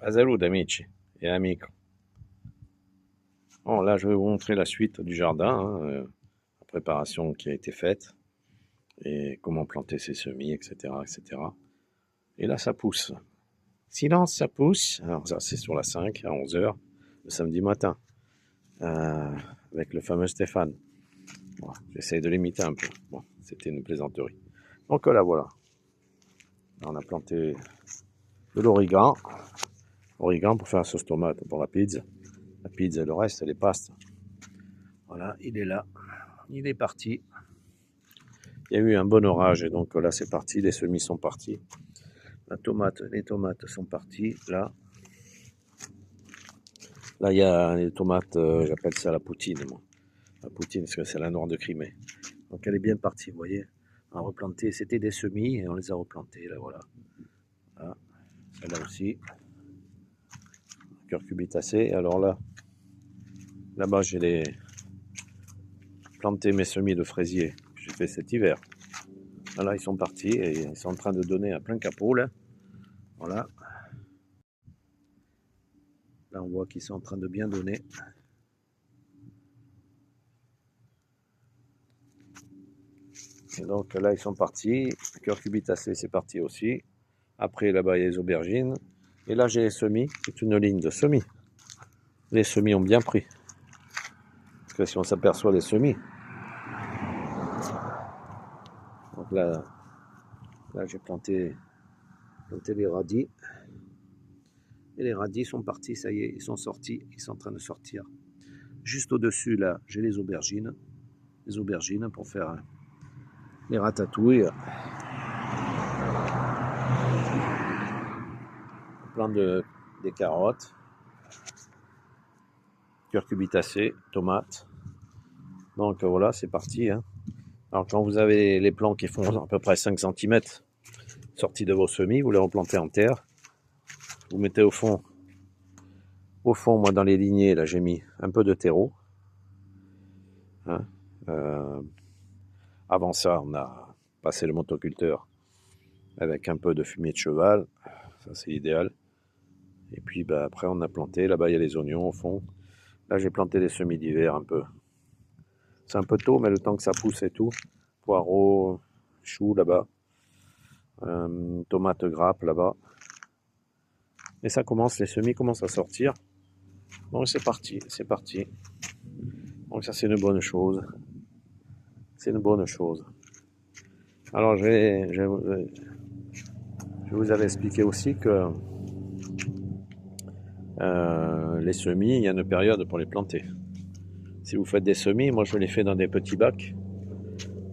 Salut amici et amico. Bon, là, je vais vous montrer la suite du jardin, hein, la préparation qui a été faite et comment planter ses semis, etc., etc. Et là, ça pousse. Silence, ça pousse. Alors ça, c'est sur la 5 à 11 heures le samedi matin avec le fameux Stéphane. Bon, j'essaye de l'imiter un peu. Bon, c'était une plaisanterie. Donc là, voilà. Là, on a planté de l'origan. Origan pour faire la sauce tomate pour la pizza. La pizza et le reste, les pastes. Voilà, il est là. Il est parti. Il y a eu un bon orage et donc là c'est parti, les semis sont partis. Les tomates sont parties là. Là il y a les tomates, j'appelle ça la poutine moi. La poutine parce que c'est la noire de Crimée. Donc elle est bien partie, vous voyez. On a replanté, c'était des semis et on les a replantés là voilà. Là, celle-là aussi. Curcubitacées. Alors là-bas j'ai planté mes semis de fraisier que j'ai fait cet hiver. Là ils sont partis et ils sont en train de donner à plein capot là. Voilà. Là, on voit qu'ils sont en train de bien donner. Et donc là, ils sont partis. Curcubitacées, c'est parti aussi. Après, là-bas, il y a les aubergines. Et là, j'ai les semis. C'est une ligne de semis. Les semis ont bien pris. Parce que si on s'aperçoit des semis. Donc là j'ai planté les radis. Et les radis sont partis, ça y est, ils sont sortis. Ils sont en train de sortir. Juste au-dessus, là, j'ai les aubergines. Les aubergines pour faire les ratatouilles. Plein des carottes. Curcubitacées, tomates. Donc voilà, c'est parti. Hein. Alors quand vous avez les plants qui font à peu près 5 cm sortis de vos semis, vous les replantez en terre. Vous mettez au fond, moi dans les lignées, là j'ai mis un peu de terreau. Hein. Euh, avant ça, on a passé le motoculteur avec un peu de fumier de cheval. Ça c'est idéal. Et puis bah, après on a planté, là-bas il y a les oignons au fond. Là j'ai planté des semis d'hiver un peu. C'est un peu tôt, mais le temps que ça pousse et tout. Poireaux, choux là-bas. Tomates grappes là-bas. Et ça commence, les semis commencent à sortir. Bon, c'est parti, c'est parti. Donc ça, c'est une bonne chose. C'est une bonne chose. Alors, je vous avais expliqué aussi que les semis, il y a une période pour les planter. Si vous faites des semis, moi, je les fais dans des petits bacs.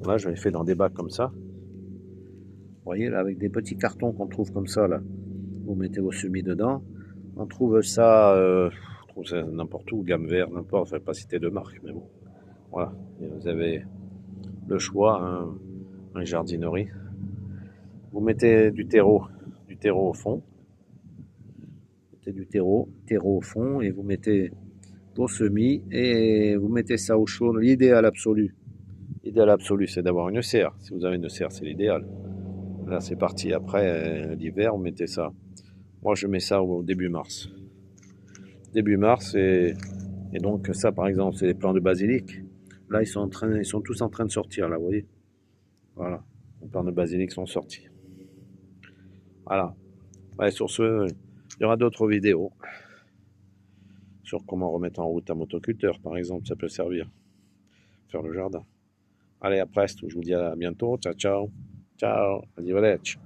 Là, je les fais dans des bacs comme ça. Vous voyez, là, avec des petits cartons qu'on trouve comme ça, là. Vous mettez vos semis dedans. On trouve ça n'importe où, gamme vert, n'importe, je ne vais pas citer de marque, mais bon. Voilà, et vous avez le choix, hein, une jardinerie. Vous mettez du terreau au fond. Vous mettez du terreau au fond et vous mettez vos semis et vous mettez ça au chaud. L'idéal absolu, c'est d'avoir une serre. Si vous avez une serre, c'est l'idéal. Là, c'est parti. Après l'hiver, vous mettez ça. Moi, je mets ça au début mars. Début mars et donc ça, par exemple, c'est les plants de basilic. Là, ils sont tous en train de sortir. Là, vous voyez. Voilà, les plants de basilic sont sortis. Voilà. Ouais, sur ce, il y aura d'autres vidéos sur comment remettre en route un motoculteur, par exemple, ça peut servir, faire le jardin. Allez, à presto, je vous dis à bientôt, ciao ciao, ciao, arrivederci.